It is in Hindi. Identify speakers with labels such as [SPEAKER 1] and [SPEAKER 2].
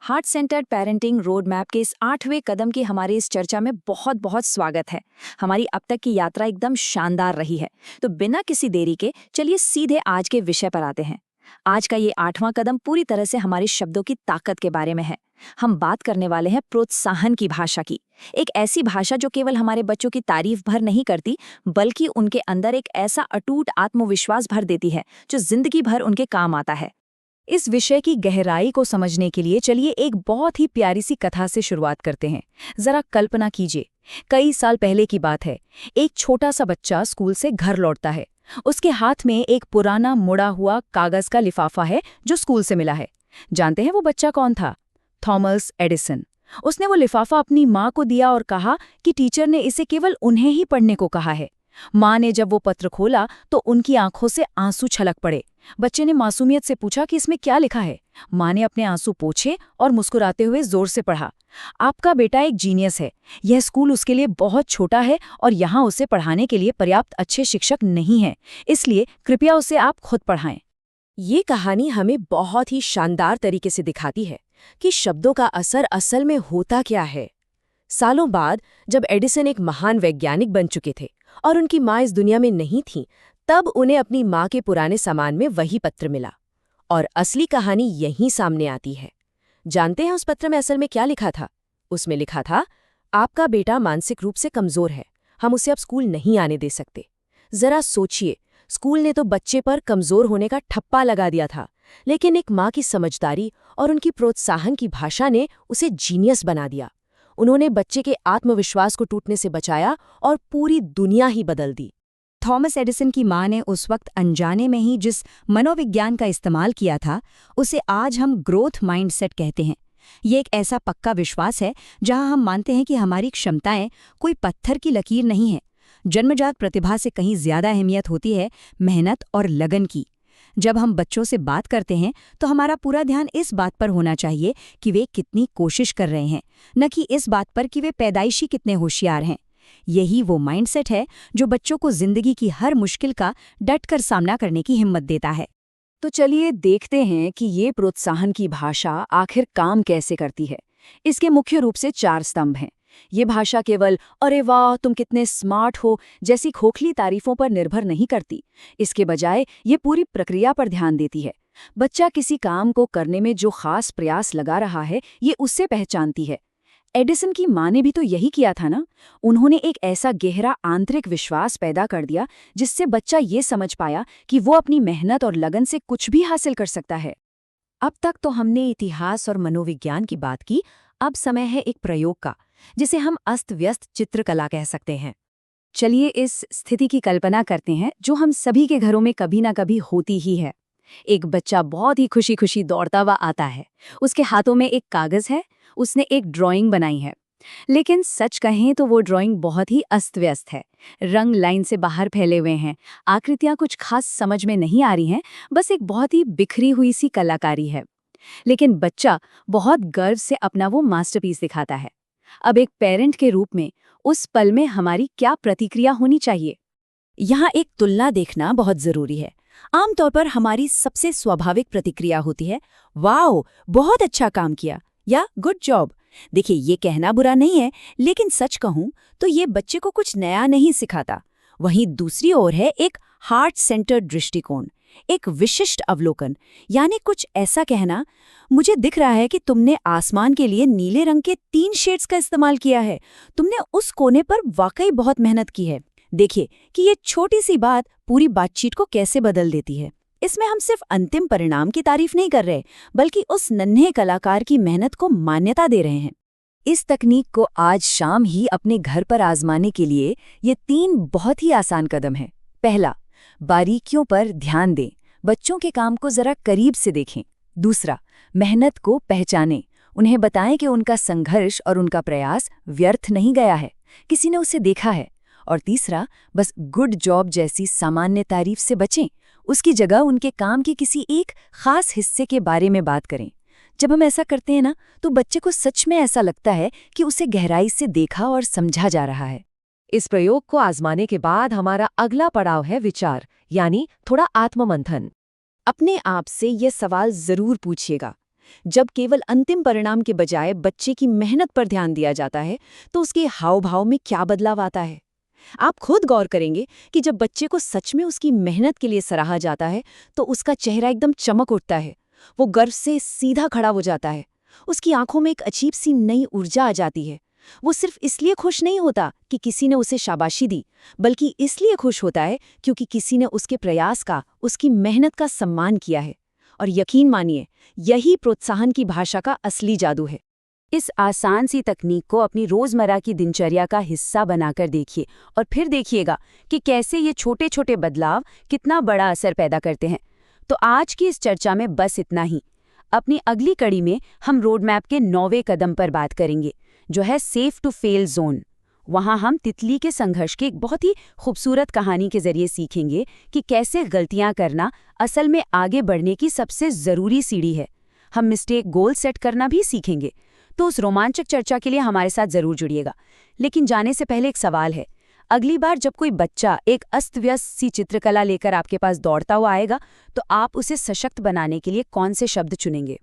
[SPEAKER 1] Heart centred parenting road map के इस 8वें कदम की हमारी इस चर्चा में बहुत बहुत स्वागत है। हमारी अब तक की यात्रा एकदम शानदार रही है। तो बिना किसी देरी के चलिए सीधे आज के विषय पर आते हैं। आज का ये 8वां कदम पूरी तरह से हमारे शब्दों की ताकत के बारे में है। हम बात करने वाले हैं प्रोत्साहन की भाषा की। एक ऐसी भाषा जो केवल हमारे बच्चों की तारीफ भर नहीं करती, बल्कि उनके अंदर एक ऐसा अटूट आत्मविश्वास भर देती है जो जिंदगी भर उनके काम आता है। इस विषय की गहराई को समझने के लिए चलिए एक बहुत ही प्यारी सी कथा से शुरुआत करते हैं। जरा कल्पना कीजिए, कई साल पहले की बात है। एक छोटा सा बच्चा स्कूल से घर लौटता है। उसके हाथ में एक पुराना मुड़ा हुआ कागज का लिफाफा है जो स्कूल से मिला है। जानते हैं वो बच्चा कौन था? Thomas Edison. उसने वो लिफाफा अपनी माँ को दिया और कहा कि टीचर ने इसे केवल उन्हें ही पढ़ने को कहा है। माँ ने जब वो पत्र खोला तो उनकी आंखों से आंसू छलक पड़े। बच्चे ने मासूमियत से पूछा कि इसमें क्या लिखा है। माँ ने अपने आंसू पोंछे और मुस्कुराते हुए जोर से पढ़ा, आपका बेटा एक जीनियस है। यह स्कूल उसके लिए बहुत छोटा है और यहाँ उसे पढ़ाने के लिए पर्याप्त अच्छे शिक्षक नहीं हैं, इसलिए कृपया उसे आप खुद पढ़ाएं।
[SPEAKER 2] ये कहानी हमें बहुत ही शानदार तरीके से दिखाती है कि शब्दों का असर असल में होता क्या है। सालों बाद जब एडिसन एक महान वैज्ञानिक बन चुके थे और उनकी माँ इस दुनिया में नहीं थी, तब उन्हें अपनी माँ के पुराने सामान में वही पत्र मिला और असली कहानी यहीं सामने आती है। जानते हैं उस पत्र में असल में क्या लिखा था? उसमें लिखा था, आपका बेटा मानसिक रूप से कमजोर है, हम उसे अब स्कूल नहीं आने दे सकते। जरा सोचिए, स्कूल ने तो बच्चे पर कमजोर होने का ठप्पा लगा दिया था, लेकिन एक माँ की समझदारी और उनकी प्रोत्साहन की भाषा ने उसे जीनियस बना दिया। उन्होंने बच्चे के आत्मविश्वास को टूटने से बचाया और पूरी दुनिया ही बदल दी।
[SPEAKER 1] थॉमस एडिसन की माँ ने उस वक्त अनजाने में ही जिस मनोविज्ञान का इस्तेमाल किया था, उसे आज हम ग्रोथ माइंडसेट कहते हैं। ये एक ऐसा पक्का विश्वास है जहां हम मानते हैं कि हमारी क्षमताएं कोई पत्थर की लकीर नहीं है। जन्मजात प्रतिभा से कहीं ज्यादा अहमियत होती है मेहनत और लगन की। जब हम बच्चों से बात करते हैं तो हमारा पूरा ध्यान इस बात पर होना चाहिए कि वे कितनी कोशिश कर रहे हैं, न कि इस बात पर कि वे पैदाइशी कितने होशियार हैं। यही वो माइंडसेट है जो बच्चों को जिंदगी की हर मुश्किल का डटकर सामना करने की हिम्मत देता है। तो चलिए देखते हैं कि ये प्रोत्साहन की भाषा आखिर काम कैसे करती है। इसके मुख्य रूप से 4 स्तंभ हैं। ये भाषा केवल अरे वाह तुम कितने स्मार्ट हो जैसी खोखली तारीफों पर निर्भर नहीं करती। इसके बजाय ये पूरी प्रक्रिया पर ध्यान देती है। बच्चा किसी काम को करने में जो खास प्रयास लगा रहा है, ये उससे पहचानती है। एडिसन की माँ ने भी तो यही किया था ना। उन्होंने एक ऐसा गहरा आंतरिक विश्वास पैदा कर दिया जिससे बच्चा ये समझ पाया कि वो अपनी मेहनत और लगन से कुछ भी हासिल कर सकता है। अब तक तो हमने इतिहास और मनोविज्ञान की बात की, अब समय है एक प्रयोग का, जिसे हम अस्त व्यस्त चित्रकला कह सकते हैं। चलिए इस स्थिति की कल्पना करते हैं जो हम सभी के घरों में कभी ना कभी होती ही है। एक बच्चा बहुत ही खुशी खुशी दौड़ता हुआ आता है। उसके हाथों में एक कागज है, उसने एक ड्राइंग बनाई है। लेकिन सच कहें तो वो ड्राइंग बहुत ही अस्त व्यस्त है। रंग लाइन से बाहर फैले हुए हैं, आकृतियां कुछ खास समझ में नहीं आ रही हैं, बस एक बहुत ही बिखरी हुई सी कलाकारी है। लेकिन बच्चा बहुत गर्व से अपना वो मास्टरपीस दिखाता है। अब एक पेरेंट के रूप में उस पल में हमारी क्या प्रतिक्रिया होनी चाहिए? यहाँ एक तुलना देखना बहुत जरूरी है। आमतौर पर हमारी सबसे स्वाभाविक प्रतिक्रिया होती है, वाओ बहुत अच्छा काम किया या गुड जॉब। देखिए, ये कहना बुरा नहीं है, लेकिन सच कहूं तो ये बच्चे को कुछ नया नहीं सिखाता। वहीं दूसरी ओर है एक हार्ट सेंटर्ड दृष्टिकोण, एक विशिष्ट अवलोकन, यानी कुछ ऐसा कहना, मुझे दिख रहा है कि तुमने आसमान के लिए नीले रंग के 3 शेड्स का इस्तेमाल किया है। तुमने उस कोने पर वाकई बहुत मेहनत की है। देखिए कि ये छोटी सी बात पूरी बातचीत को कैसे बदल देती है। इसमें हम सिर्फ अंतिम परिणाम की तारीफ नहीं कर रहे, बल्कि उस नन्हे कलाकार की मेहनत को मान्यता दे रहे हैं। इस तकनीक को आज शाम ही अपने घर पर आजमाने के लिए ये 3 बहुत ही आसान कदम हैं। पहला, बारीकियों पर ध्यान दें, बच्चों के काम को जरा करीब से देखें। दूसरा, मेहनत को पहचानें, उन्हें बताएं कि उनका संघर्ष और उनका प्रयास व्यर्थ नहीं गया है, किसी ने उसे देखा है। और तीसरा, बस गुड जॉब जैसी सामान्य तारीफ से बचें, उसकी जगह उनके काम के किसी एक खास हिस्से के बारे में बात करें। जब हम ऐसा करते हैं ना, तो बच्चे को सच में ऐसा लगता है कि उसे गहराई से देखा और समझा जा रहा है।
[SPEAKER 2] इस प्रयोग को आजमाने के बाद हमारा अगला पड़ाव है विचार, यानी थोड़ा आत्ममंथन। अपने आप से ये सवाल जरूर पूछिएगा, जब केवल अंतिम परिणाम के बजाय बच्चे की मेहनत पर ध्यान दिया जाता है तो उसके हाव-भाव में क्या बदलाव आता है। आप खुद गौर करेंगे कि जब बच्चे को सच में उसकी मेहनत के लिए सराहा जाता है तो उसका चेहरा एकदम चमक उठता है। वो गर्व से सीधा खड़ा हो जाता है। उसकी आंखों में एक अजीब सी नई ऊर्जा आ जाती है। वो सिर्फ इसलिए खुश नहीं होता कि किसी ने उसे शाबाशी दी, बल्कि इसलिए खुश होता है क्योंकि किसी ने उसके प्रयास का, उसकी मेहनत का सम्मान किया है। और यकीन मानिए, यही प्रोत्साहन की भाषा का असली जादू है।
[SPEAKER 3] इस आसान सी तकनीक को अपनी रोजमर्रा की दिनचर्या का हिस्सा बनाकर देखिए और फिर देखिएगा कि कैसे ये छोटे छोटे बदलाव कितना बड़ा असर पैदा करते हैं। तो आज की इस चर्चा में बस इतना ही। अपनी अगली कड़ी में हम रोड मैप के 9वें कदम पर बात करेंगे, जो है सेफ टू फेल जोन। वहाँ हम तितली के संघर्ष की एक बहुत ही खूबसूरत कहानी के जरिए सीखेंगे कि कैसे गलतियाँ करना असल में आगे बढ़ने की सबसे ज़रूरी सीढ़ी है। हम मिस्टेक गोल सेट करना भी सीखेंगे। तो उस रोमांचक चर्चा के लिए हमारे साथ ज़रूर जुड़िएगा। लेकिन जाने से पहले एक सवाल है, अगली बार जब कोई बच्चा एक अस्त-व्यस्त सी चित्रकला लेकर आपके पास दौड़ता हुआ आएगा, तो आप उसे सशक्त बनाने के लिए कौन से शब्द चुनेंगे?